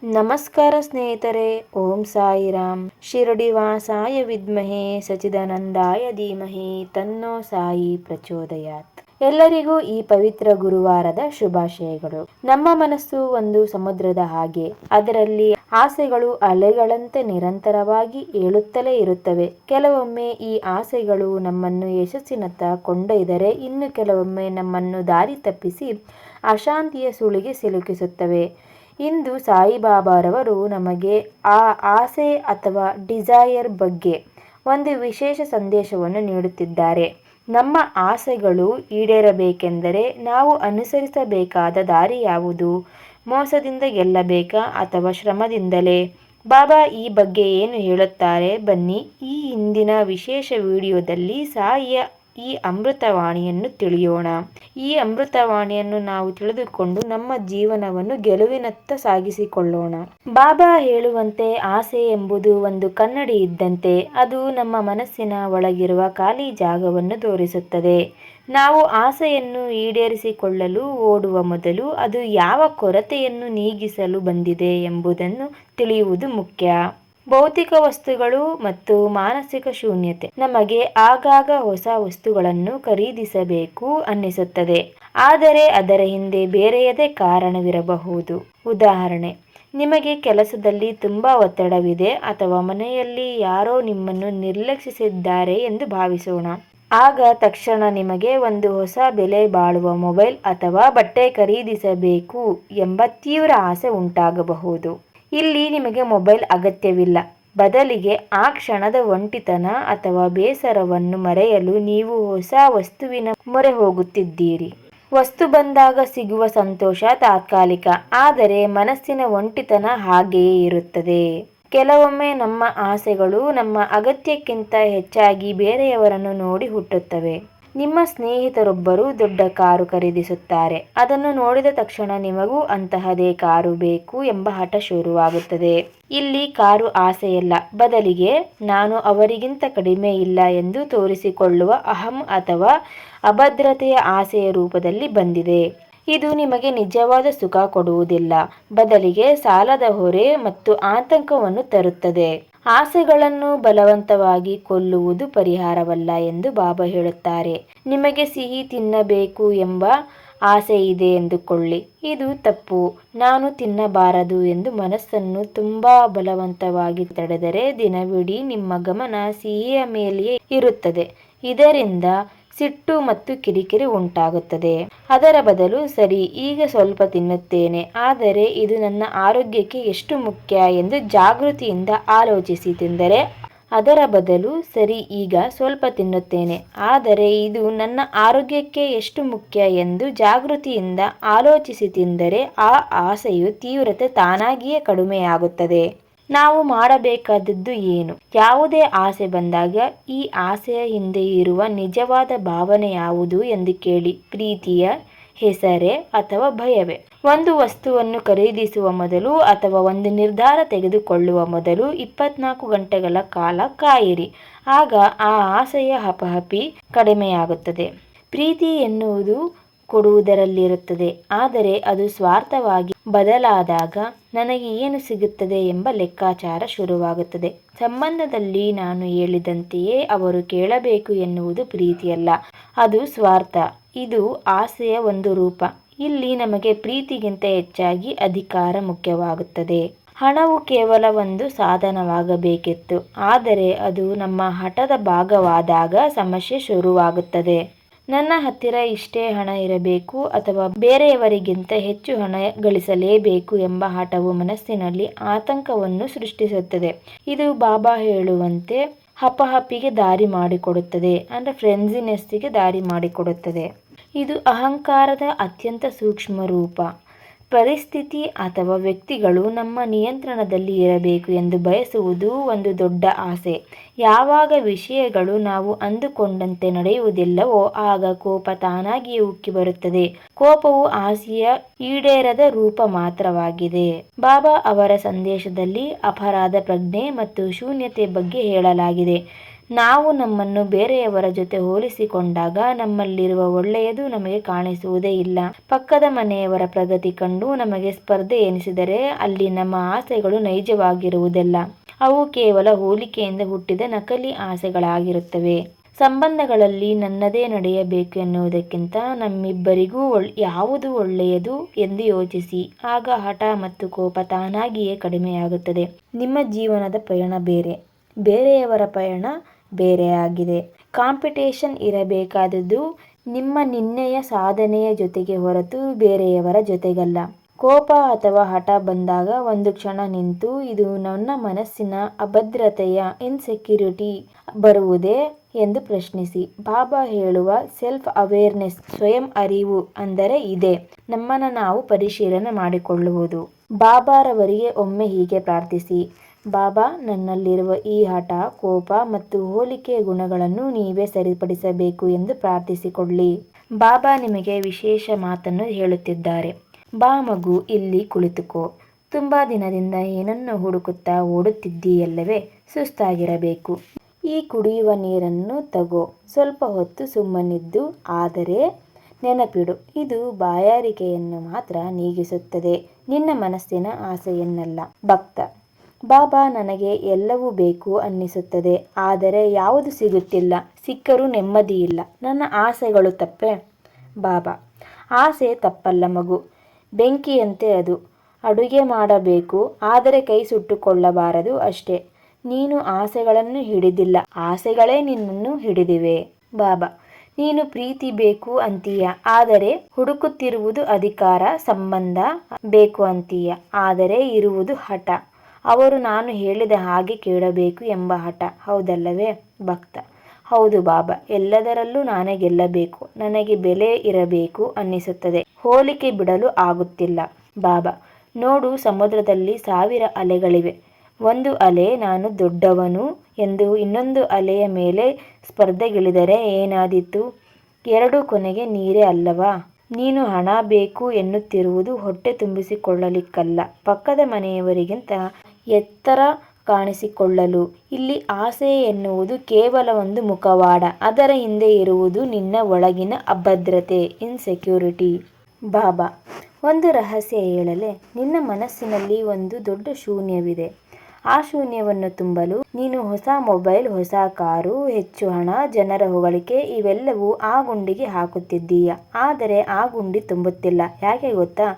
ನಮಸ್ಕಾರ ಸ್ನೇಹಿತರೆ. ಓಂ ಸಾಯಿರಾಮ್. ಶಿರಡಿವಾಸಾಯ ವಿದ್ಮಹೆ ಸಚಿದಾನಂದಾಯ ಧೀಮಹಿ ತನ್ನೋ ಸಾಯಿ ಪ್ರಚೋದಯಾತ್. ಎಲ್ಲರಿಗೂ ಈ ಪವಿತ್ರ ಗುರುವಾರದ ಶುಭಾಶಯಗಳು. ನಮ್ಮ ಮನಸ್ಸು ಒಂದು ಸಮುದ್ರದ ಹಾಗೆ. ಅದರಲ್ಲಿ ಆಸೆಗಳು ಅಲೆಗಳಂತೆ ನಿರಂತರವಾಗಿ ಏಳುತ್ತಲೇ ಇರುತ್ತವೆ. ಕೆಲವೊಮ್ಮೆ ಈ ಆಸೆಗಳು ನಮ್ಮನ್ನು ಯಶಸ್ಸಿನತ್ತ ಕೊಂಡೊಯ್ದರೆ, ಇನ್ನು ಕೆಲವೊಮ್ಮೆ ನಮ್ಮನ್ನು ದಾರಿ ತಪ್ಪಿಸಿ ಅಶಾಂತಿಯ ಸುಳಿಗೆ ಸಿಲುಕಿಸುತ್ತವೆ. ಇಂದು ಸಾಯಿಬಾಬಾರವರು ನಮಗೆ ಆ ಆಸೆ ಅಥವಾ ಡಿಸೈರ್ ಬಗ್ಗೆ ಒಂದು ವಿಶೇಷ ಸಂದೇಶವನ್ನು ನೀಡುತ್ತಿದ್ದಾರೆ. ನಮ್ಮ ಆಸೆಗಳು ಈಡೇರಬೇಕೆಂದರೆ ನಾವು ಅನುಸರಿಸಬೇಕಾದ ದಾರಿ ಯಾವುದು? ಮೋಸದಿಂದ ಗೆಲ್ಲಬೇಕಾ ಅಥವಾ ಶ್ರಮದಿಂದಲೇ? ಬಾಬಾ ಈ ಬಗ್ಗೆ ಏನು ಹೇಳುತ್ತಾರೆ ಬನ್ನಿ ಈ ಇಂದಿನ ವಿಶೇಷ ವಿಡಿಯೋದಲ್ಲಿ ಸಾಯಿಯ ಈ ಅಮೃತವಾಣಿಯನ್ನು ತಿಳಿಯೋಣ. ಈ ಅಮೃತವಾಣಿಯನ್ನು ನಾವು ತಿಳಿದುಕೊಂಡು ನಮ್ಮ ಜೀವನವನ್ನು ಗೆಲುವಿನತ್ತ ಸಾಗಿಸಿಕೊಳ್ಳೋಣ. ಬಾಬಾ ಹೇಳುವಂತೆ ಆಸೆ ಎಂಬುದು ಒಂದು ಕನ್ನಡಿ ಇದ್ದಂತೆ. ಅದು ನಮ್ಮ ಮನಸ್ಸಿನ ಒಳಗಿರುವ ಖಾಲಿ ಜಾಗವನ್ನು ತೋರಿಸುತ್ತದೆ. ನಾವು ಆಸೆಯನ್ನು ಈಡೇರಿಸಿಕೊಳ್ಳಲು ಓಡುವ ಮೊದಲು ಅದು ಯಾವ ಕೊರತೆಯನ್ನು ನೀಗಿಸಲು ಬಂದಿದೆ ಎಂಬುದನ್ನು ತಿಳಿಯುವುದು ಮುಖ್ಯ. ಭೌತಿಕ ವಸ್ತುಗಳು ಮತ್ತು ಮಾನಸಿಕ ಶೂನ್ಯತೆ. ನಮಗೆ ಆಗಾಗ ಹೊಸ ವಸ್ತುಗಳನ್ನು ಖರೀದಿಸಬೇಕು ಅನ್ನಿಸುತ್ತದೆ, ಆದರೆ ಅದರ ಹಿಂದೆ ಬೇರೆಯದೇ ಕಾರಣವಿರಬಹುದು. ಉದಾಹರಣೆ, ನಿಮಗೆ ಕೆಲಸದಲ್ಲಿ ತುಂಬಾ ಒತ್ತಡವಿದೆ ಅಥವಾ ಮನೆಯಲ್ಲಿ ಯಾರೋ ನಿಮ್ಮನ್ನು ನಿರ್ಲಕ್ಷಿಸಿದ್ದಾರೆ ಎಂದು ಭಾವಿಸೋಣ. ಆಗ ತಕ್ಷಣ ನಿಮಗೆ ಒಂದು ಹೊಸ ಬೆಲೆ ಬಾಳುವ ಮೊಬೈಲ್ ಅಥವಾ ಬಟ್ಟೆ ಖರೀದಿಸಬೇಕು ಎಂಬ ತೀವ್ರ ಆಸೆ ಉಂಟಾಗಬಹುದು. ಇಲ್ಲಿ ನಿಮಗೆ ಮೊಬೈಲ್ ಅಗತ್ಯವಿಲ್ಲ, ಬದಲಿಗೆ ಆ ಕ್ಷಣದ ಒಂಟಿತನ ಅಥವಾ ಬೇಸರವನ್ನು ಮರೆಯಲು ನೀವು ಹೊಸ ವಸ್ತುವಿನ ಮೊರೆ ಹೋಗುತ್ತಿದ್ದೀರಿ. ವಸ್ತು ಬಂದಾಗ ಸಿಗುವ ಸಂತೋಷ ತಾತ್ಕಾಲಿಕ, ಆದರೆ ಮನಸ್ಸಿನ ಒಂಟಿತನ ಹಾಗೆಯೇ ಇರುತ್ತದೆ. ಕೆಲವೊಮ್ಮೆ ನಮ್ಮ ಆಸೆಗಳು ನಮ್ಮ ಅಗತ್ಯಕ್ಕಿಂತ ಹೆಚ್ಚಾಗಿ ಬೇರೆಯವರನ್ನು ನೋಡಿ ಹುಟ್ಟುತ್ತವೆ. ನಿಮ್ಮ ಸ್ನೇಹಿತರೊಬ್ಬರು ದೊಡ್ಡ ಕಾರು ಖರೀದಿಸುತ್ತಾರೆ. ಅದನ್ನು ನೋಡಿದ ತಕ್ಷಣ ನಿಮಗೂ ಅಂತಹದೇ ಕಾರು ಬೇಕು ಎಂಬ ಹಠ ಶುರುವಾಗುತ್ತದೆ. ಇಲ್ಲಿ ಕಾರು ಆಸೆಯಲ್ಲ, ಬದಲಿಗೆ ನಾನು ಅವರಿಗಿಂತ ಕಡಿಮೆ ಇಲ್ಲ ಎಂದು ತೋರಿಸಿಕೊಳ್ಳುವ ಅಹಂ ಅಥವಾ ಅಭದ್ರತೆಯ ಆಸೆಯ ರೂಪದಲ್ಲಿ ಬಂದಿದೆ. ಇದು ನಿಮಗೆ ನಿಜವಾದ ಸುಖ ಕೊಡುವುದಿಲ್ಲ, ಬದಲಿಗೆ ಸಾಲದ ಹೊರೆ ಮತ್ತು ಆತಂಕವನ್ನು ತರುತ್ತದೆ. ಆಸೆಗಳನ್ನು ಬಲವಂತವಾಗಿ ಕೊಲ್ಲುವುದು ಪರಿಹಾರವಲ್ಲ ಎಂದು ಬಾಬಾ ಹೇಳುತ್ತಾರೆ. ನಿಮಗೆ ಸಿಹಿ ತಿನ್ನಬೇಕು ಎಂಬ ಆಸೆ ಇದೆ ಎಂದುಕೊಳ್ಳಿ, ಇದು ತಪ್ಪು. ನಾನು ತಿನ್ನಬಾರದು ಎಂದು ಮನಸ್ಸನ್ನು ತುಂಬಾ ಬಲವಂತವಾಗಿ ತಡೆದರೆ ದಿನವಿಡೀ ನಿಮ್ಮ ಗಮನ ಸಿಹಿಯ ಮೇಲೆಯೇ ಇರುತ್ತದೆ. ಇದರಿಂದ ಸಿಟ್ಟು ಮತ್ತು ಕಿರಿಕಿರಿ ಉಂಟಾಗುತ್ತದೆ. ಅದರ ಬದಲು, ಸರಿ, ಈಗ ಸ್ವಲ್ಪ ತಿನ್ನುತ್ತೇನೆ, ಆದರೆ ಇದು ನನ್ನ ಆರೋಗ್ಯಕ್ಕೆ ಎಷ್ಟು ಮುಖ್ಯ ಎಂದು ಜಾಗೃತಿಯಿಂದ ಆಲೋಚಿಸಿ ತಿಂದರೆ. ಅದರ ಬದಲು, ಸರಿ, ಈಗ ಸ್ವಲ್ಪ ತಿನ್ನುತ್ತೇನೆ, ಆದರೆ ಇದು ನನ್ನ ಆರೋಗ್ಯಕ್ಕೆ ಎಷ್ಟು ಮುಖ್ಯ ಎಂದು ಜಾಗೃತಿಯಿಂದ ಆಲೋಚಿಸಿ ತಿಂದರೆ ಆ ಆಸೆಯು ತೀವ್ರತೆ ತಾನಾಗಿಯೇ ಕಡಿಮೆಯಾಗುತ್ತದೆ. ನಾವು ಮಾಡಬೇಕಾದದ್ದು ಏನು? ಯಾವುದೇ ಆಸೆ ಬಂದಾಗ ಈ ಆಸೆಯ ಹಿಂದೆ ಇರುವ ನಿಜವಾದ ಭಾವನೆ ಯಾವುದು ಎಂದು ಕೇಳಿ. ಪ್ರೀತಿಯ ಹೆಸರೇ ಅಥವಾ ಭಯವೇ? ಒಂದು ವಸ್ತುವನ್ನು ಖರೀದಿಸುವ ಮೊದಲು ಅಥವಾ ಒಂದು ನಿರ್ಧಾರ ತೆಗೆದುಕೊಳ್ಳುವ ಮೊದಲು 24 ಗಂಟೆಗಳ ಕಾಲ ಕಾಯಿರಿ. ಆಗ ಆ ಆಸೆಯ ಹಪಹಪಿ ಕಡಿಮೆಯಾಗುತ್ತದೆ. ಪ್ರೀತಿ ಎನ್ನುವುದು ಕೊಡುವುದರಲ್ಲಿರುತ್ತದೆ, ಆದರೆ ಅದು ಸ್ವಾರ್ಥವಾಗಿ ಬದಲಾದಾಗ ನನಗೆ ಏನು ಸಿಗುತ್ತದೆ ಎಂಬ ಲೆಕ್ಕಾಚಾರ ಶುರುವಾಗುತ್ತದೆ. ಸಂಬಂಧದಲ್ಲಿ ನಾನು ಹೇಳಿದಂತೆಯೇ ಅವರು ಕೇಳಬೇಕು ಎನ್ನುವುದು ಪ್ರೀತಿಯಲ್ಲ, ಅದು ಸ್ವಾರ್ಥ. ಇದು ಆಸೆಯ ಒಂದು ರೂಪ. ಇಲ್ಲಿ ನಮಗೆ ಪ್ರೀತಿಗಿಂತ ಹೆಚ್ಚಾಗಿ ಅಧಿಕಾರ ಮುಖ್ಯವಾಗುತ್ತದೆ. ಹಣವು ಕೇವಲ ಒಂದು ಸಾಧನವಾಗಬೇಕಿತ್ತು, ಆದರೆ ಅದು ನಮ್ಮ ಹಠದ ಭಾಗವಾದಾಗ ಸಮಸ್ಯೆ ಶುರುವಾಗುತ್ತದೆ. ನನ್ನ ಹತ್ತಿರ ಇಷ್ಟೇ ಹಣ ಇರಬೇಕು ಅಥವಾ ಬೇರೆಯವರಿಗಿಂತ ಹೆಚ್ಚು ಹಣ ಗಳಿಸಲೇಬೇಕು ಎಂಬ ಹಠವು ಮನಸ್ಸಿನಲ್ಲಿ ಆತಂಕವನ್ನು ಸೃಷ್ಟಿಸುತ್ತದೆ. ಇದು ಬಾಬಾ ಹೇಳುವಂತೆ ಹಪಹಪಿಗೆ ದಾರಿ ಮಾಡಿಕೊಡುತ್ತದೆ, ಅಂದರೆ ಫ್ರೆಂಡ್ಸಿನೆಸ್ಸಿಗೆ ದಾರಿ ಮಾಡಿಕೊಡುತ್ತದೆ. ಇದು ಅಹಂಕಾರದ ಅತ್ಯಂತ ಸೂಕ್ಷ್ಮ ರೂಪ. ಪರಿಸ್ಥಿತಿ ಅಥವಾ ವ್ಯಕ್ತಿಗಳು ನಮ್ಮ ನಿಯಂತ್ರಣದಲ್ಲಿ ಇರಬೇಕು ಎಂದು ಬಯಸುವುದು ಒಂದು ದೊಡ್ಡ ಆಸೆ. ಯಾವಾಗ ವಿಷಯಗಳು ನಾವು ಅಂದುಕೊಂಡಂತೆ ನಡೆಯುವುದಿಲ್ಲವೋ ಆಗ ಕೋಪ ತಾನಾಗಿಯೇ ಉಕ್ಕಿ ಬರುತ್ತದೆ. ಕೋಪವು ಆಸೆಯ ಈಡೇರದ ರೂಪ ಮಾತ್ರವಾಗಿದೆ. ಬಾಬಾ ಅವರ ಸಂದೇಶದಲ್ಲಿ ಅಪರಾಧ ಪ್ರಜ್ಞೆ ಮತ್ತು ಶೂನ್ಯತೆ ಬಗ್ಗೆ ಹೇಳಲಾಗಿದೆ. ನಾವು ನಮ್ಮನ್ನು ಬೇರೆಯವರ ಜೊತೆ ಹೋಲಿಸಿಕೊಂಡಾಗ ನಮ್ಮಲ್ಲಿರುವ ಒಳ್ಳೆಯದು ನಮಗೆ ಕಾಣಿಸುವುದೇ ಇಲ್ಲ. ಪಕ್ಕದ ಮನೆಯವರ ಪ್ರಗತಿ ಕಂಡು ನಮಗೆ ಸ್ಪರ್ಧೆ ಎನಿಸಿದರೆ ಅಲ್ಲಿ ನಮ್ಮ ಆಸೆಗಳು ನೈಜವಾಗಿರುವುದಿಲ್ಲ. ಅವು ಕೇವಲ ಹೋಲಿಕೆಯಿಂದ ಹುಟ್ಟಿದ ನಕಲಿ ಆಸೆಗಳಾಗಿರುತ್ತವೆ. ಸಂಬಂಧಗಳಲ್ಲಿ ನನ್ನದೇ ನಡೆಯಬೇಕು ಎನ್ನುವುದಕ್ಕಿಂತ ನಮ್ಮಿಬ್ಬರಿಗೂ ಯಾವುದು ಒಳ್ಳೆಯದು ಎಂದು ಯೋಚಿಸಿ. ಆಗ ಹಠ ಮತ್ತು ಕೋಪ ತಾನಾಗಿಯೇ ಕಡಿಮೆಯಾಗುತ್ತದೆ. ನಿಮ್ಮ ಜೀವನದ ಪಯಣ ಬೇರೆ, ಬೇರೆಯವರ ಪಯಣ ಬೇರೆಯಾಗಿದೆ. ಕಾಂಪಿಟೇಷನ್ ಇರಬೇಕಾದದ್ದು ನಿಮ್ಮ ನಿನ್ನೆಯ ಸಾಧನೆಯ ಜೊತೆಗೆ ಹೊರತು ಬೇರೆಯವರ ಜೊತೆಗಲ್ಲ. ಕೋಪ ಅಥವಾ ಹಠ ಬಂದಾಗ ಒಂದು ಕ್ಷಣ ನಿಂತು ಇದು ನನ್ನ ಮನಸ್ಸಿನ ಅಭದ್ರತೆಯ ಇನ್ಸೆಕ್ಯೂರಿಟಿ ಬರುವುದೇ ಎಂದು ಪ್ರಶ್ನಿಸಿ. ಬಾಬಾ ಹೇಳುವ ಸೆಲ್ಫ್ ಅವೇರ್ನೆಸ್, ಸ್ವಯಂ ಅರಿವು ಅಂದರೆ ಇದೆ. ನಮ್ಮನ್ನು ನಾವು ಪರಿಶೀಲನೆ ಮಾಡಿಕೊಳ್ಳುವುದು. ಬಾಬಾರವರಿಗೆ ಒಮ್ಮೆ ಹೀಗೆ ಪ್ರಾರ್ಥಿಸಿ: ಬಾಬಾ, ನನ್ನಲ್ಲಿರುವ ಈ ಹಠ, ಕೋಪ ಮತ್ತು ಹೋಲಿಕೆಯ ಗುಣಗಳನ್ನು ನೀವೇ ಸರಿಪಡಿಸಬೇಕು ಎಂದು ಪ್ರಾರ್ಥಿಸಿಕೊಳ್ಳಿ. ಬಾಬಾ ನಿಮಗೆ ವಿಶೇಷ ಮಾತನ್ನು ಹೇಳುತ್ತಿದ್ದಾರೆ. ಬಾ ಮಗು, ಇಲ್ಲಿ ಕುಳಿತುಕೋ. ತುಂಬಾ ದಿನದಿಂದ ಏನನ್ನು ಹುಡುಕುತ್ತಾ ಓಡುತ್ತಿದ್ದೀಯಲ್ಲವೇ? ಸುಸ್ತಾಗಿರಬೇಕು. ಈ ಕುಡಿಯುವ ನೀರನ್ನು ತಗೋ. ಸ್ವಲ್ಪ ಹೊತ್ತು ಸುಮ್ಮನಿದ್ದು. ಆದರೆ ನೆನಪಿಡು, ಇದು ಬಾಯಾರಿಕೆಯನ್ನು ಮಾತ್ರ ನೀಗಿಸುತ್ತದೆ, ನಿನ್ನ ಮನಸ್ಸಿನ ಆಸೆಯನ್ನಲ್ಲ. ಭಕ್ತ: ಬಾಬಾ, ನನಗೆ ಎಲ್ಲವೂ ಬೇಕು ಅನ್ನಿಸುತ್ತದೆ, ಆದರೆ ಯಾವುದು ಸಿಗುತ್ತಿಲ್ಲ. ಸಿಕ್ಕರೂ ನೆಮ್ಮದಿಯಿಲ್ಲ. ನನ್ನ ಆಸೆಗಳು ತಪ್ಪೆ? ಬಾಬಾ: ಆಸೆ ತಪ್ಪಲ್ಲ ಮಗು, ಬೆಂಕಿಯಂತೆ ಅದು. ಅಡುಗೆ ಮಾಡಬೇಕು, ಆದರೆ ಕೈ ಸುಟ್ಟುಕೊಳ್ಳಬಾರದು ಅಷ್ಟೇ. ನೀನು ಆಸೆಗಳನ್ನು ಹಿಡಿದಿಲ್ಲ, ಆಸೆಗಳೇ ನಿನ್ನನ್ನು ಹಿಡಿದಿವೆ. ಬಾಬಾ: ನೀನು ಪ್ರೀತಿ ಬೇಕು ಅಂತೀಯ, ಆದರೆ ಹುಡುಕುತ್ತಿರುವುದು ಅಧಿಕಾರ, ಸಂಬಂಧ ಬೇಕು ಅಂತೀಯ, ಆದರೆ ಇರುವುದು ಹಠ. ಅವರು ನಾನು ಹೇಳಿದ ಹಾಗೆ ಕೇಳಬೇಕು ಎಂಬ ಹಠ, ಹೌದಲ್ಲವೇ? ಭಕ್ತ: ಹೌದು ಬಾಬಾ, ಎಲ್ಲದರಲ್ಲೂ ನಾನೇ ಗೆಲ್ಲಬೇಕು, ನನಗೆ ಬೆಲೆ ಇರಬೇಕು ಅನ್ನಿಸುತ್ತದೆ, ಹೋಲಿಕೆ ಬಿಡಲು ಆಗುತ್ತಿಲ್ಲ. ಬಾಬಾ: ನೋಡು, ಸಮುದ್ರದಲ್ಲಿ 1000 ಅಲೆಗಳಿವೆ. ಒಂದು ಅಲೆ ನಾನು ದೊಡ್ಡವನು ಎಂದು ಇನ್ನೊಂದು ಅಲೆಯ ಮೇಲೆ ಸ್ಪರ್ಧೆಗಿಳಿದರೆ ಏನಾದೀತು? ಎರಡೂ ಕೊನೆಗೆ ನೀರೇ ಅಲ್ಲವಾ? ನೀನು ಹಣ ಬೇಕು ಎನ್ನುತ್ತಿರುವುದು ಹೊಟ್ಟೆ ತುಂಬಿಸಿಕೊಳ್ಳಲಿಕ್ಕಲ್ಲ, ಪಕ್ಕದ ಮನೆಯವರಿಗಿಂತ ಎತ್ತರ ಕಾಣಿಸಿಕೊಳ್ಳಲು. ಇಲ್ಲಿ ಆಸೆ ಎನ್ನುವುದು ಕೇವಲ ಒಂದು ಮುಖವಾಡ, ಅದರ ಹಿಂದೆ ಇರುವುದು ನಿನ್ನ ಒಳಗಿನ ಅಭದ್ರತೆ, ಇನ್ಸೆಕ್ಯೂರಿಟಿ. ಬಾಬಾ: ಒಂದು ರಹಸ್ಯ ಹೇಳಲೆ? ನಿನ್ನ ಮನಸ್ಸಿನಲ್ಲಿ ಒಂದು ದೊಡ್ಡ ಶೂನ್ಯವಿದೆ. ಆ ಶೂನ್ಯವನ್ನು ತುಂಬಲು ನೀನು ಹೊಸ ಮೊಬೈಲ್, ಹೊಸ ಕಾರು, ಹೆಚ್ಚು ಹಣ, ಜನರ ಹೊಗಳಿಕೆ ಇವೆಲ್ಲವೂ ಆ ಗುಂಡಿಗೆ ಹಾಕುತ್ತಿದ್ದೀಯ. ಆದರೆ ಆ ಗುಂಡಿ ತುಂಬುತ್ತಿಲ್ಲ. ಯಾಕೆ ಗೊತ್ತಾ?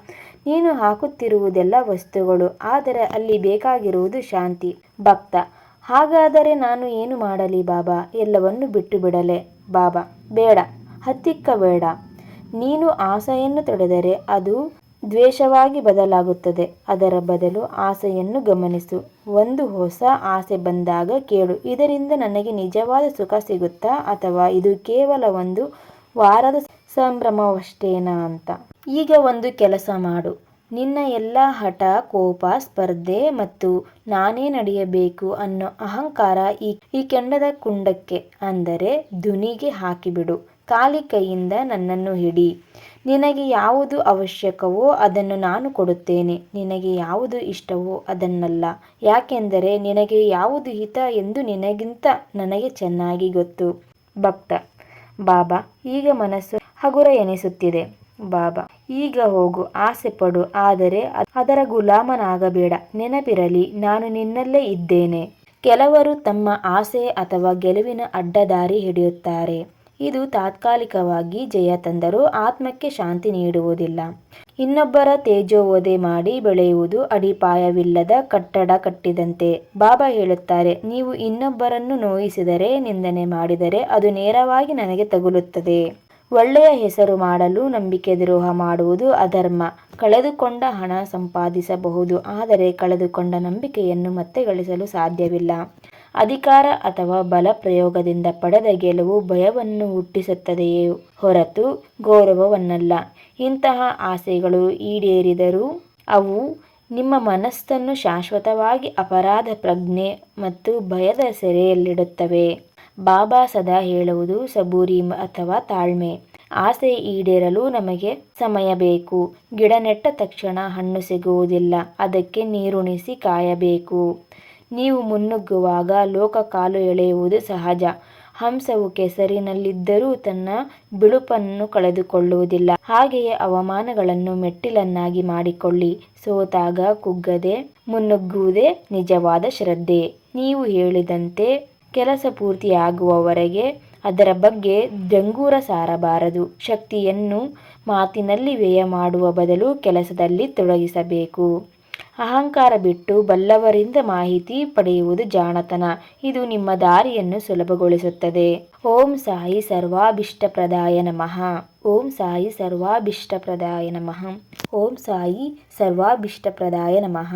ನೀನು ಹಾಕುತ್ತಿರುವುದೆಲ್ಲ ವಸ್ತುಗಳು, ಆದರೆ ಅಲ್ಲಿ ಬೇಕಾಗಿರುವುದು ಶಾಂತಿ. ಭಕ್ತ: ಹಾಗಾದರೆ ನಾನು ಏನು ಮಾಡಲಿ ಬಾಬಾ? ಎಲ್ಲವನ್ನು ಬಿಟ್ಟು ಬಿಡಲೆ? ಬಾಬಾ: ಬೇಡ, ಹತ್ತಿಕ್ಕಬೇಡ. ನೀನು ಆಸೆಯನ್ನು ತಡೆದರೆ ಅದು ದ್ವೇಷವಾಗಿ ಬದಲಾಗುತ್ತದೆ. ಅದರ ಬದಲು ಆಸೆಯನ್ನು ಗಮನಿಸು. ಒಂದು ಹೊಸ ಆಸೆ ಬಂದಾಗ ಕೇಳು, ಇದರಿಂದ ನನಗೆ ನಿಜವಾದ ಸುಖ ಸಿಗುತ್ತಾ, ಅಥವಾ ಇದು ಕೇವಲ ಒಂದು ವಾರದ ಸಂಭ್ರಮವಷ್ಟೇನಾ ಅಂತ. ಈಗ ಒಂದು ಕೆಲಸ ಮಾಡು. ನಿನ್ನ ಎಲ್ಲ ಹಠ, ಕೋಪ, ಸ್ಪರ್ಧೆ ಮತ್ತು ನಾನೇ ನಡೆಯಬೇಕು ಅನ್ನೋ ಅಹಂಕಾರ ಈ ಕೆಂಡದ ಕುಂಡಕ್ಕೆ ಅಂದರೆ ಧುನಿಗೆ ಹಾಕಿಬಿಡು. ಖಾಲಿ ಕೈಯಿಂದ ನನ್ನನ್ನು ಹಿಡಿ. ನಿನಗೆ ಯಾವುದು ಅವಶ್ಯಕವೋ ಅದನ್ನು ನಾನು ಕೊಡುತ್ತೇನೆ, ನಿನಗೆ ಯಾವುದು ಇಷ್ಟವೋ ಅದನ್ನಲ್ಲ. ಯಾಕೆಂದರೆ ನಿನಗೆ ಯಾವುದು ಹಿತ ಎಂದು ನಿನಗಿಂತ ನನಗೆ ಚೆನ್ನಾಗಿ ಗೊತ್ತು. ಭಕ್ತ: ಬಾಬಾ, ಈಗ ಮನಸ್ಸು ಹಗುರ ಎನಿಸುತ್ತಿದೆ. ಬಾಬಾ: ಈಗ ಹೋಗು, ಆಸೆ ಪಡು, ಆದರೆ ಅದರ ಗುಲಾಮನಾಗಬೇಡ. ನೆನಪಿರಲಿ, ನಾನು ನಿನ್ನಲ್ಲೇ ಇದ್ದೇನೆ. ಕೆಲವರು ತಮ್ಮ ಆಸೆ ಅಥವಾ ಗೆಲುವಿನ ಅಡ್ಡದಾರಿ ಹಿಡಿಯುತ್ತಾರೆ. ಇದು ತಾತ್ಕಾಲಿಕವಾಗಿ ಜಯ ತಂದರೂ ಆತ್ಮಕ್ಕೆ ಶಾಂತಿ ನೀಡುವುದಿಲ್ಲ. ಇನ್ನೊಬ್ಬರ ತೇಜೋವಧೆ ಮಾಡಿ ಬೆಳೆಯುವುದು ಅಡಿಪಾಯವಿಲ್ಲದ ಕಟ್ಟಡ ಕಟ್ಟಿದಂತೆ. ಬಾಬಾ ಹೇಳುತ್ತಾರೆ, ನೀವು ಇನ್ನೊಬ್ಬರನ್ನು ನೋಯಿಸಿದರೆ, ನಿಂದನೆ ಮಾಡಿದರೆ ಅದು ನೇರವಾಗಿ ನನಗೆ ತಗುಲುತ್ತದೆ. ಒಳ್ಳೆಯ ಹೆಸರು ಮಾಡಲು ನಂಬಿಕೆ ದ್ರೋಹ ಮಾಡುವುದು ಅಧರ್ಮ. ಕಳೆದುಕೊಂಡ ಹಣ ಸಂಪಾದಿಸಬಹುದು, ಆದರೆ ಕಳೆದುಕೊಂಡ ನಂಬಿಕೆಯನ್ನು ಮತ್ತೆ ಗಳಿಸಲು ಸಾಧ್ಯವಿಲ್ಲ. ಅಧಿಕಾರ ಅಥವಾ ಬಲ ಪ್ರಯೋಗದಿಂದ ಪಡೆದ ಗೆಲುವು ಭಯವನ್ನು ಹುಟ್ಟಿಸುತ್ತದೆಯೇ ಹೊರತು ಗೌರವವನ್ನಲ್ಲ. ಇಂತಹ ಆಸೆಗಳು ಈಡೇರಿದರೂ ಅವು ನಿಮ್ಮ ಮನಸ್ಸನ್ನು ಶಾಶ್ವತವಾಗಿ ಅಪರಾಧ ಪ್ರಜ್ಞೆ ಮತ್ತು ಭಯದ ಸೆರೆಯಲ್ಲಿಡುತ್ತವೆ. ಬಾಬಾ ಸದಾ ಹೇಳುವುದು ಸಬೂರಿ ಅಥವಾ ತಾಳ್ಮೆ. ಆಸೆ ಈಡೇರಲು ನಮಗೆ ಸಮಯ ಬೇಕು. ಗಿಡ ನೆಟ್ಟ ತಕ್ಷಣ ಹಣ್ಣು ಸಿಗುವುದಿಲ್ಲ, ಅದಕ್ಕೆ ನೀರುಣಿಸಿ ಕಾಯಬೇಕು. ನೀವು ಮುನ್ನುಗ್ಗುವಾಗ ಲೋಕ ಕಾಲು ಎಳೆಯುವುದು ಸಹಜ. ಹಂಸವು ಕೆಸರಿನಲ್ಲಿದ್ದರೂ ತನ್ನ ಬಿಳುಪನ್ನು ಕಳೆದುಕೊಳ್ಳುವುದಿಲ್ಲ. ಹಾಗೆಯೇ ಅವಮಾನಗಳನ್ನು ಮೆಟ್ಟಿಲನ್ನಾಗಿ ಮಾಡಿಕೊಳ್ಳಿ. ಸೋತಾಗ ಕುಗ್ಗದೆ ಮುನ್ನುಗ್ಗುವುದೇ ನಿಜವಾದ ಶ್ರದ್ಧೆ. ನೀವು ಹೇಳಿದಂತೆ ಕೆಲಸ ಪೂರ್ತಿಯಾಗುವವರೆಗೆ ಅದರ ಬಗ್ಗೆ ಜಂಗೂರ ಸಾರಬಾರದು. ಶಕ್ತಿಯನ್ನು ಮಾತಿನಲ್ಲಿ ವ್ಯಯ ಮಾಡುವ ಬದಲು ಕೆಲಸದಲ್ಲಿ ತೊಡಗಿಸಬೇಕು. ಅಹಂಕಾರ ಬಿಟ್ಟು ಬಲ್ಲವರಿಂದ ಮಾಹಿತಿ ಪಡೆಯುವುದು ಜಾಣತನ. ಇದು ನಿಮ್ಮ ದಾರಿಯನ್ನು ಸುಲಭಗೊಳಿಸುತ್ತದೆ. ಓಂ ಸಾಯಿ ಸರ್ವಾಭಿಷ್ಟಪ್ರದಾಯ ನಮಃ. ಓಂ ಸಾಯಿ ಸರ್ವಾಭಿಷ್ಟಪ್ರದಾಯ ನಮಃ. ಓಂ ಸಾಯಿ ಸರ್ವಾಭಿಷ್ಟಪ್ರದಾಯ ನಮಃ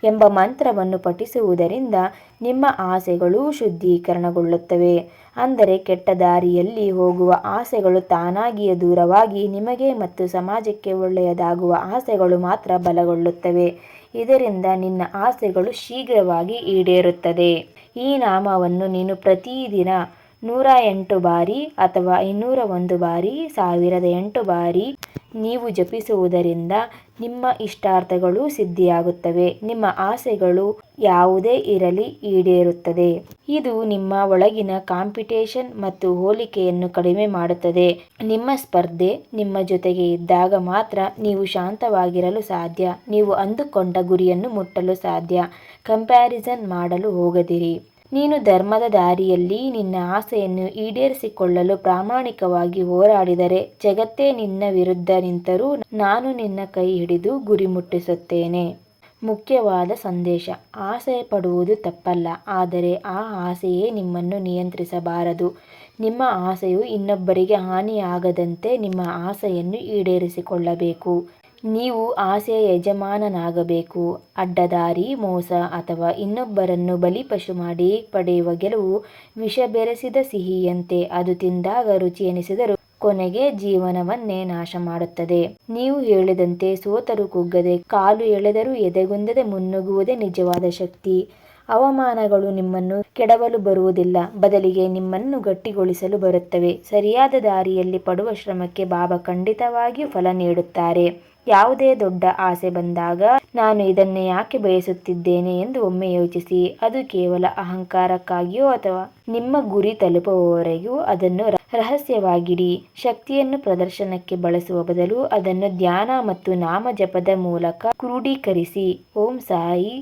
ಎಂಬ ಮಂತ್ರವನ್ನು ಪಠಿಸುವುದರಿಂದ ನಿಮ್ಮ ಆಸೆಗಳು ಶುದ್ಧೀಕರಣಗೊಳ್ಳುತ್ತವೆ. ಅಂದರೆ ಕೆಟ್ಟ ದಾರಿಯಲ್ಲಿ ಹೋಗುವ ಆಸೆಗಳು ತಾನಾಗಿಯೇ ದೂರವಾಗಿ ನಿಮಗೆ ಮತ್ತು ಸಮಾಜಕ್ಕೆ ಒಳ್ಳೆಯದಾಗುವ ಆಸೆಗಳು ಮಾತ್ರ ಬಲಗೊಳ್ಳುತ್ತವೆ. ಇದರಿಂದ ನಿನ್ನ ಆಸೆಗಳು ಶೀಘ್ರವಾಗಿ ಈಡೇರುತ್ತದೆ. ಈ ನಾಮವನ್ನು ನೀನು ಪ್ರತಿದಿನ 108 ಬಾರಿ ಅಥವಾ 201 ಬಾರಿ 1008 ಬಾರಿ ನೀವು ಜಪಿಸುವುದರಿಂದ ನಿಮ್ಮ ಇಷ್ಟಾರ್ಥಗಳು ಸಿದ್ಧಿಯಾಗುತ್ತವೆ. ನಿಮ್ಮ ಆಸೆಗಳು ಯಾವುದೇ ಇರಲಿ ಈಡೇರುತ್ತದೆ. ಇದು ನಿಮ್ಮ ಒಳಗಿನ ಕಾಂಪಿಟೇಷನ್ ಮತ್ತು ಹೋಲಿಕೆಯನ್ನು ಕಡಿಮೆ ಮಾಡುತ್ತದೆ. ನಿಮ್ಮ ಸ್ಪರ್ಧೆ ನಿಮ್ಮ ಜೊತೆಗೆ ಇದ್ದಾಗ ಮಾತ್ರ ನೀವು ಶಾಂತವಾಗಿರಲು ಸಾಧ್ಯ. ನೀವು ಅಂದುಕೊಂಡ ಗುರಿಯನ್ನು ಮುಟ್ಟಲು ಸಾಧ್ಯ. ಕಂಪ್ಯಾರಿಸನ್ ಮಾಡಲು ಹೋಗದಿರಿ. ನೀನು ಧರ್ಮದ ದಾರಿಯಲ್ಲಿ ನಿನ್ನ ಆಸೆಯನ್ನು ಈಡೇರಿಸಿಕೊಳ್ಳಲು ಪ್ರಾಮಾಣಿಕವಾಗಿ ಹೋರಾಡಿದರೆ ಜಗತ್ತೇ ನಿನ್ನ ವಿರುದ್ಧ ನಿಂತರೂ ನಾನು ನಿನ್ನ ಕೈ ಹಿಡಿದು ಗುರಿ ಮುಟ್ಟಿಸುತ್ತೇನೆ. ಮುಖ್ಯವಾದ ಸಂದೇಶ: ಆಸೆ ಪಡುವುದು ತಪ್ಪಲ್ಲ, ಆದರೆ ಆ ಆಸೆಯೇ ನಿಮ್ಮನ್ನು ನಿಯಂತ್ರಿಸಬಾರದು. ನಿಮ್ಮ ಆಸೆಯು ಇನ್ನೊಬ್ಬರಿಗೆ ಹಾನಿಯಾಗದಂತೆ ನಿಮ್ಮ ಆಸೆಯನ್ನು ಈಡೇರಿಸಿಕೊಳ್ಳಬೇಕು. ನೀವು ಆಸೆಯ ಯಜಮಾನನಾಗಬೇಕು. ಅಡ್ಡದಾರಿ, ಮೋಸ ಅಥವಾ ಇನ್ನೊಬ್ಬರನ್ನು ಬಲಿಪಶು ಮಾಡಿ ಪಡೆಯುವ ಗೆಲುವು ವಿಷ ಬೆರೆಸಿದ ಸಿಹಿಯಂತೆ. ಅದು ತಿಂದಾಗ ರುಚಿ ಎನಿಸಿದರೂ ಕೊನೆಗೆ ಜೀವನವನ್ನೇ ನಾಶ ಮಾಡುತ್ತದೆ. ನೀವು ಹೇಳಿದಂತೆ ಸೋತರೂ ಕುಗ್ಗದೆ, ಕಾಲು ಎಳೆದರೂ ಎದೆಗುಂದದೆ ಮುನ್ನುಗ್ಗುವುದೇ ನಿಜವಾದ ಶಕ್ತಿ. ಅವಮಾನಗಳು ನಿಮ್ಮನ್ನು ಕೆಡವಲು ಬರುವುದಿಲ್ಲ, ಬದಲಿಗೆ ನಿಮ್ಮನ್ನು ಗಟ್ಟಿಗೊಳಿಸಲು ಬರುತ್ತವೆ. ಸರಿಯಾದ ದಾರಿಯಲ್ಲಿ ಪಡುವ ಶ್ರಮಕ್ಕೆ ಬಾಬಾ ಖಂಡಿತವಾಗಿಯೂ ಫಲ ನೀಡುತ್ತಾರೆ. ಯಾವುದೇ ದೊಡ್ಡ ಆಸೆ ಬಂದಾಗ ನಾನು ಇದನ್ನೇ ಯಾಕೆ ಬಯಸುತ್ತಿದ್ದೇನೆ ಎಂದು ಒಮ್ಮೆ ಯೋಚಿಸಿ. ಅದು ಕೇವಲ ಅಹಂಕಾರಕ್ಕಾಗಿಯೋ ಅಥವಾ ನಿಮ್ಮ ಗುರಿ ತಲುಪುವವರೆಗೂ ಅದನ್ನು ರಹಸ್ಯವಾಗಿಡಿ. ಶಕ್ತಿಯನ್ನು ಪ್ರದರ್ಶನಕ್ಕೆ ಬಳಸುವ ಬದಲು ಅದನ್ನು ಧ್ಯಾನ ಮತ್ತು ನಾಮ ಜಪದ ಮೂಲಕ ಕ್ರೋಢೀಕರಿಸಿ. ಓಂ ಸಾಯಿ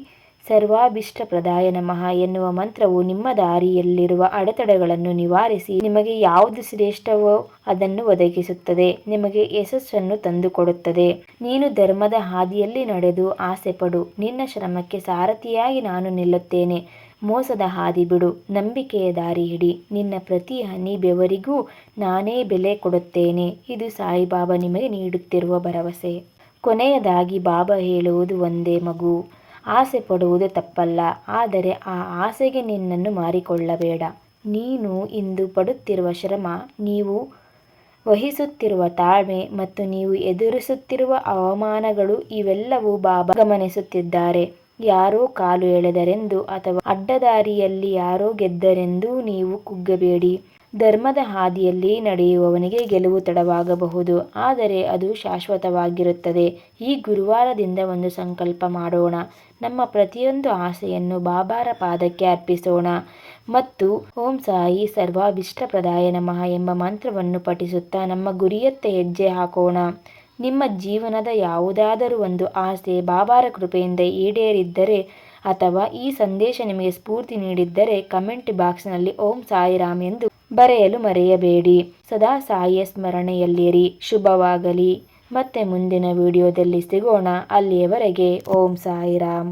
ಸರ್ವಾಭಿಷ್ಟಪ್ರದಾಯ ನಮಃ ಎನ್ನುವ ಮಂತ್ರವು ನಿಮ್ಮ ದಾರಿಯಲ್ಲಿರುವ ಅಡೆತಡೆಗಳನ್ನು ನಿವಾರಿಸಿ ನಿಮಗೆ ಯಾವುದು ಶ್ರೇಷ್ಠವೋ ಅದನ್ನು ಒದಗಿಸುತ್ತದೆ. ನಿಮಗೆ ಯಶಸ್ಸನ್ನು ತಂದುಕೊಡುತ್ತದೆ. ನೀನು ಧರ್ಮದ ಹಾದಿಯಲ್ಲಿ ನಡೆದು ಆಸೆ ಪಡು. ನಿನ್ನ ಶ್ರಮಕ್ಕೆ ಸಾರಥಿಯಾಗಿ ನಾನು ನಿಲ್ಲುತ್ತೇನೆ. ಮೋಸದ ಹಾದಿ ಬಿಡು, ನಂಬಿಕೆಯ ದಾರಿ ಹಿಡಿ. ನಿನ್ನ ಪ್ರತಿ ಹನಿ ಬೆವರಿಗೂ ನಾನೇ ಬೆಲೆ ಕೊಡುತ್ತೇನೆ. ಇದು ಸಾಯಿಬಾಬಾ ನಿಮಗೆ ನೀಡುತ್ತಿರುವ ಭರವಸೆ. ಕೊನೆಯದಾಗಿ ಬಾಬಾ ಹೇಳುವುದು ಒಂದೇ: ಮಗು, ಆಸೆ ಪಡುವುದು ತಪ್ಪಲ್ಲ, ಆದರೆ ಆ ಆಸೆಗೆ ನಿನ್ನನ್ನು ಮಾರಿಕೊಳ್ಳಬೇಡ. ನೀನು ಇಂದು ಪಡುತ್ತಿರುವ ಶ್ರಮ, ನೀವು ವಹಿಸುತ್ತಿರುವ ತಾಳ್ಮೆ ಮತ್ತು ನೀವು ಎದುರಿಸುತ್ತಿರುವ ಅವಮಾನಗಳು ಇವೆಲ್ಲವೂ ಬಾಬಾ ಗಮನಿಸುತ್ತಿದ್ದಾರೆ. ಯಾರೋ ಕಾಲು ಎಳೆದರೆಂದು ಅಥವಾ ಅಡ್ಡದಾರಿಯಲ್ಲಿ ಯಾರೋ ಗೆದ್ದರೆಂದು ನೀವು ಕುಗ್ಗಬೇಡಿ. ಧರ್ಮದ ಹಾದಿಯಲ್ಲಿ ನಡೆಯುವವನಿಗೆ ಗೆಲುವು ತಡವಾಗಬಹುದು, ಆದರೆ ಅದು ಶಾಶ್ವತವಾಗಿರುತ್ತದೆ. ಈ ಗುರುವಾರದಿಂದ ಒಂದು ಸಂಕಲ್ಪ ಮಾಡೋಣ. ನಮ್ಮ ಪ್ರತಿಯೊಂದು ಆಸೆಯನ್ನು ಬಾಬಾರ ಪಾದಕ್ಕೆ ಅರ್ಪಿಸೋಣ ಮತ್ತು ಓಂ ಸಾಯಿ ಸರ್ವಾಭಿಷ್ಟಪ್ರದಾಯ ನಮಃ ಎಂಬ ಮಂತ್ರವನ್ನು ಪಠಿಸುತ್ತಾ ನಮ್ಮ ಗುರಿಯತ್ತ ಹೆಜ್ಜೆ ಹಾಕೋಣ. ನಿಮ್ಮ ಜೀವನದ ಯಾವುದಾದರೂ ಒಂದು ಆಸೆ ಬಾಬಾರ ಕೃಪೆಯಿಂದ ಈಡೇರಿದ್ದರೆ ಅಥವಾ ಈ ಸಂದೇಶ ನಿಮಗೆ ಸ್ಫೂರ್ತಿ ನೀಡಿದ್ದರೆ ಕಮೆಂಟ್ ಬಾಕ್ಸ್ನಲ್ಲಿ ಓಂ ಸಾಯಿರಾಮ್ ಎಂದು ಬರೆಯಲು ಮರೆಯಬೇಡಿ. ಸದಾ ಸಾಯಿಯ ಸ್ಮರಣೆಯಲ್ಲಿರಿ. ಶುಭವಾಗಲಿ. ಮತ್ತೆ ಮುಂದಿನ ವಿಡಿಯೋದಲ್ಲಿ ಸಿಗೋಣ. ಅಲ್ಲಿಯವರೆಗೆ ಓಂ ಸಾಯಿರಾಮ್.